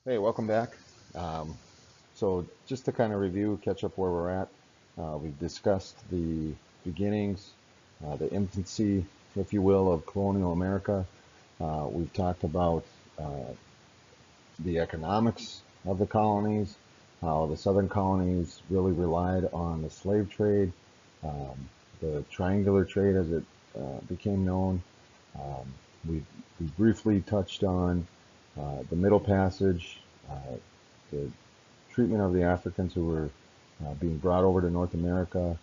Hey, welcome back. So just to kind of review, catch up where we're at, we've discussed the beginnings, the infancy, if you will, of colonial America. We've talked about uh, the economics of the colonies, how the southern colonies really relied on the slave trade, the triangular trade as it became known. Um, we, we briefly touched on the Middle Passage, the treatment of the Africans who were being brought over to North America,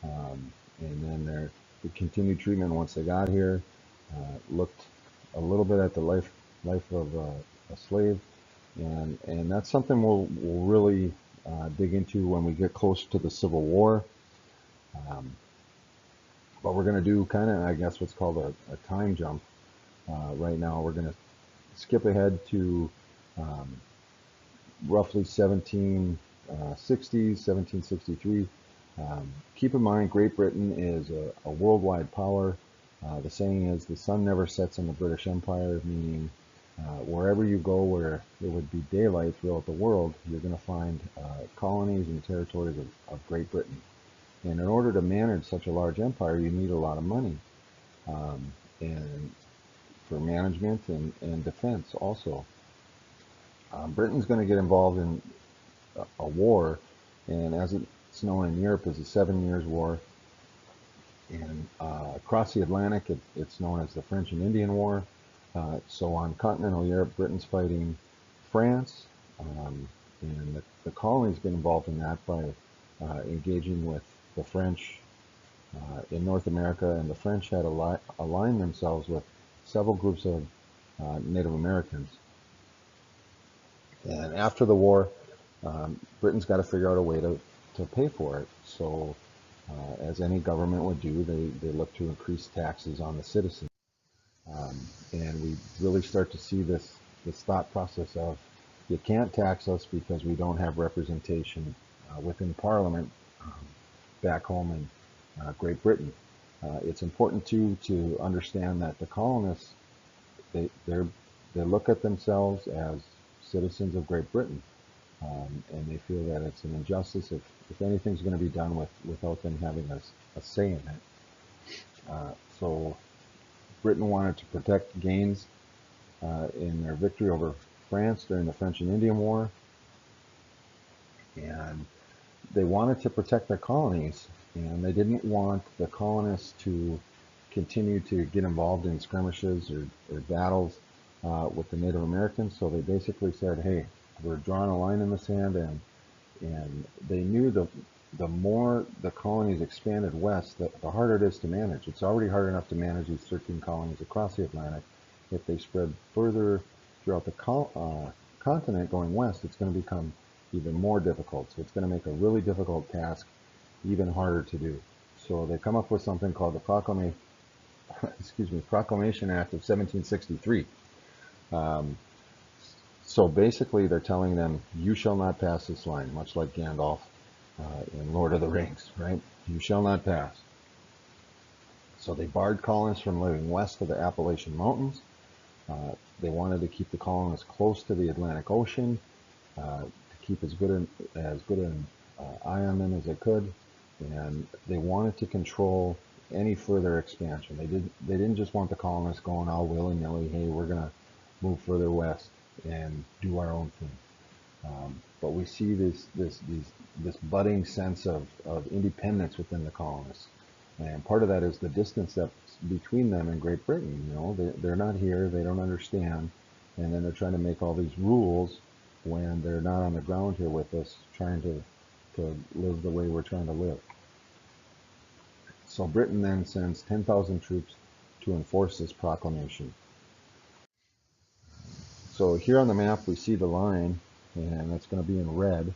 and then the continued treatment once they got here. Looked a little bit at the life of a slave, and that's something we'll really dig into when we get closer to the Civil War. Um, but we're going to do kind of, I guess, what's called a time jump. Right now, we're going to skip ahead to um, roughly 1760s, 1763. Keep in mind, Great Britain is a worldwide power. The saying is the sun never sets in the British Empire, meaning wherever you go where there would be daylight throughout the world, you're going to find colonies and territories of Great Britain. And in order to manage such a large empire, you need a lot of money. And for management and defense also. Britain's going to get involved in a war, and as it's known in Europe as the Seven Years' War, and across the Atlantic, it's known as the French and Indian War. So on continental Europe, Britain's fighting France, and the colonies get involved in that by engaging with the French in North America, and the French had aligned themselves with several groups of Native Americans. And after the war, Britain's got to figure out a way to pay for it. So, as any government would do, they look to increase taxes on the citizens. Um, and we really start to see this thought process of you can't tax us because we don't have representation within Parliament um, back home in Great Britain. It's important too to understand that the colonists they look at themselves as citizens of Great Britain, and they feel that it's an injustice if anything's going to be done without them having a say in it. So Britain wanted to protect gains in their victory over France during the French and Indian War, and they wanted to protect their colonies, and they didn't want the colonists to continue to get involved in skirmishes or battles with the Native Americans. So they basically said, "Hey, we're drawing a line in the sand," and they knew the more the colonies expanded west, the harder it is to manage. It's already hard enough to manage these 13 colonies across the Atlantic. If they spread further throughout the continent going west, it's going to become even more difficult. So it's going to make a really difficult task even harder to do. So they come up with something called the Proclamation Act of 1763. Um, so basically, they're telling them, "You shall not pass this line," much like Gandalf in Lord of the Rings, right? You shall not pass. So they barred colonists from living west of the Appalachian Mountains. They wanted to keep the colonists close to the Atlantic Ocean, to keep as good an eye on them as they could, and they wanted to control any further expansion. They didn't just want the colonists going all willy nilly. Hey, we're gonna move further west and do our own thing. But we see this budding sense of independence within the colonists, and part of that is the distance that's between them and Great Britain. They're not here, they don't understand, and then they're trying to make all these rules when they're not on the ground here with us, trying to live the way we're trying to live. So Britain then sends 10,000 troops to enforce this proclamation. So here on the map we see the line, and that's going to be in red,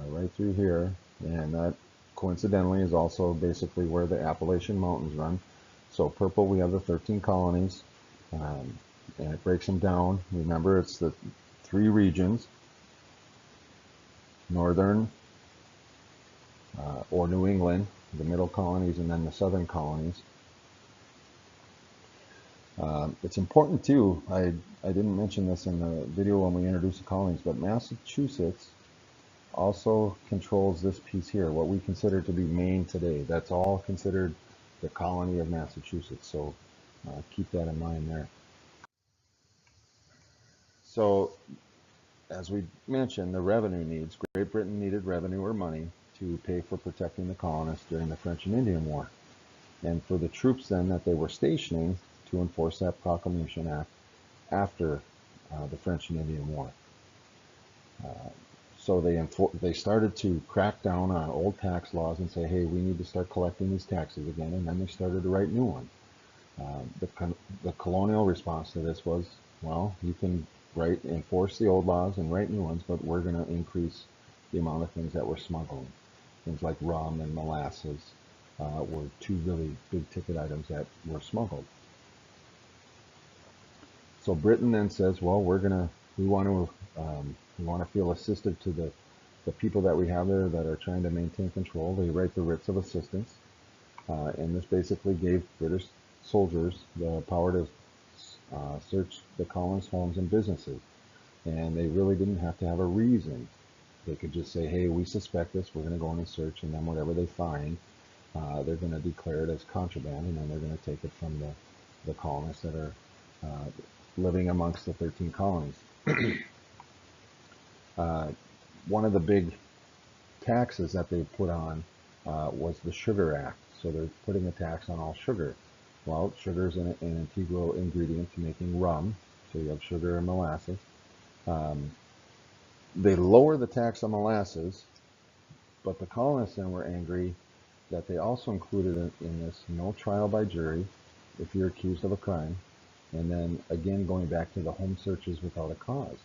right through here, and that coincidentally is also basically where the Appalachian Mountains run. So purple, we have the 13 colonies, um, and it breaks them down. Remember, it's the three regions: northern or New England, the middle colonies, and then the southern colonies. It's important too. I didn't mention this in the video when we introduced the colonies, but Massachusetts also controls this piece here, what we consider to be Maine today. That's all considered the colony of Massachusetts. So keep that in mind there. So as we mentioned, the revenue needs. Great Britain needed revenue or money to pay for protecting the colonists during the French and Indian War, and for the troops then that they were stationing to enforce that Proclamation Act after the French and Indian War. So they started to crack down on old tax laws and say, hey, we need to start collecting these taxes again, and then they started to write new ones. The colonial response to this was, well, you can enforce the old laws and write new ones, but we're going to increase the amount of things that we're smuggling. Things like rum and molasses were two really big ticket items that were smuggled. So Britain then says, well, we want to feel assistive to the people that we have there that are trying to maintain control. They write the writs of assistance, and this basically gave British soldiers the power to search the colonists' homes and businesses, and they really didn't have to have a reason. They could just say, hey, we suspect this, we're going to go in and search, and then whatever they find, they're going to declare it as contraband, and then they're going to take it from the colonists that are living amongst the 13 colonies. One of the big taxes that they put on was the Sugar Act. So they're putting a tax on all sugar. Well, sugar is an integral ingredient to making rum. So you have sugar and molasses. They lower the tax on molasses, but the colonists then were angry that they also included in this no trial by jury if you're accused of a crime. And then again, going back to the home searches without a cause.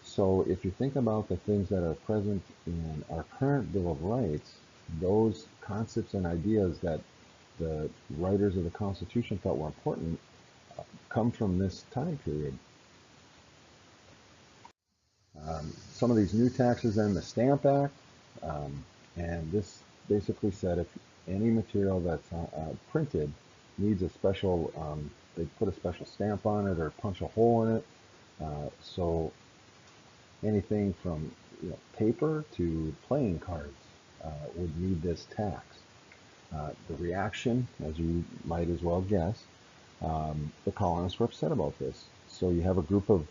So if you think about the things that are present in our current Bill of Rights, those concepts and ideas that the writers of the Constitution felt were important come from this time period. Some of these new taxes then, the Stamp Act, and this basically said if any material that's printed needs a special, they put a special stamp on it or punch a hole in it. So anything from paper to playing cards would need this tax. The reaction, as you might as well guess, the colonists were upset about this. So you have a group of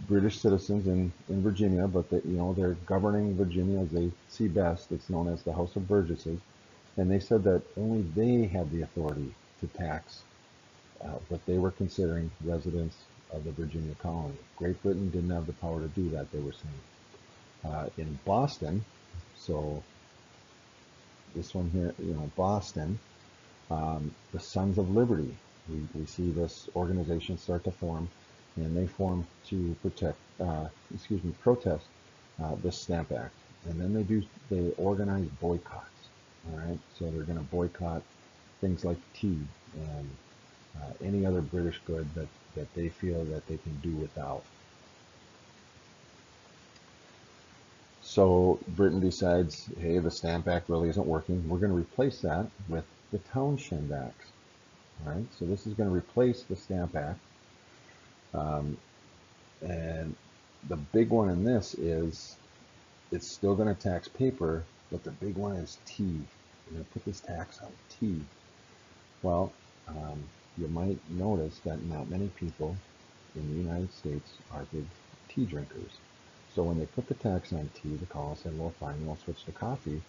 British citizens in Virginia, but they're governing Virginia as they see best. It's known as the House of Burgesses, and they said that only they had the authority to tax what they were considering residents of the Virginia colony. Great Britain didn't have the power to do that, they were saying. In Boston, so this one here, Boston, the Sons of Liberty. We see this organization start to form, and they form to protest this Stamp Act. And then they organize boycotts. All right, so they're going to boycott things like tea and any other British good that they feel that they can do without. So Britain decides, hey, the Stamp Act really isn't working. We're going to replace that with the Townshend Acts. All right, so this is going to replace the Stamp Act. And the big one in this is it's still going to tax paper, but the big one is tea. We're going to put this tax on tea. Well, you might notice that not many people in the United States are big tea drinkers. So when they put the tax on tea, the colonists said, well, fine, we'll switch to coffee.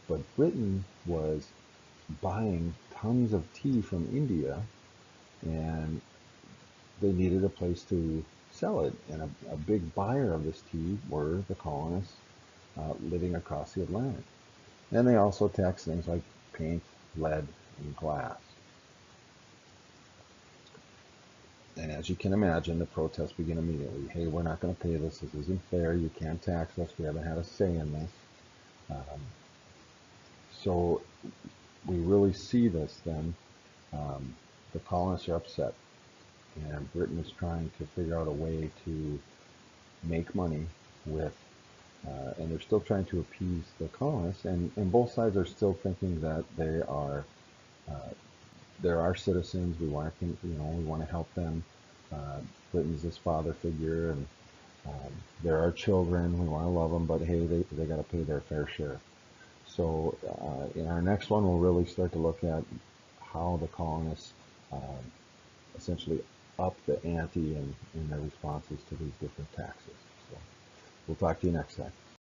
But Britain was buying tons of tea from India, and they needed a place to sell it. And a big buyer of this tea were the colonists living across the Atlantic. And they also taxed things like paint, lead, and glass. And as you can imagine, the protests begin immediately. Hey, we're not going to pay this. This isn't fair. You can't tax us. We haven't had a say in this. So we really see this then. The colonists are upset. And Britain is trying to figure out a way to make money with, and they're still trying to appease the colonists. And both sides are still thinking that they are they're our citizens. We want to, we want to help them. Clinton's this father figure, and they're our children. We want to love them, but hey, they got to pay their fair share. So in our next one, we'll really start to look at how the colonists essentially up the ante in their responses to these different taxes. So we'll talk to you next time.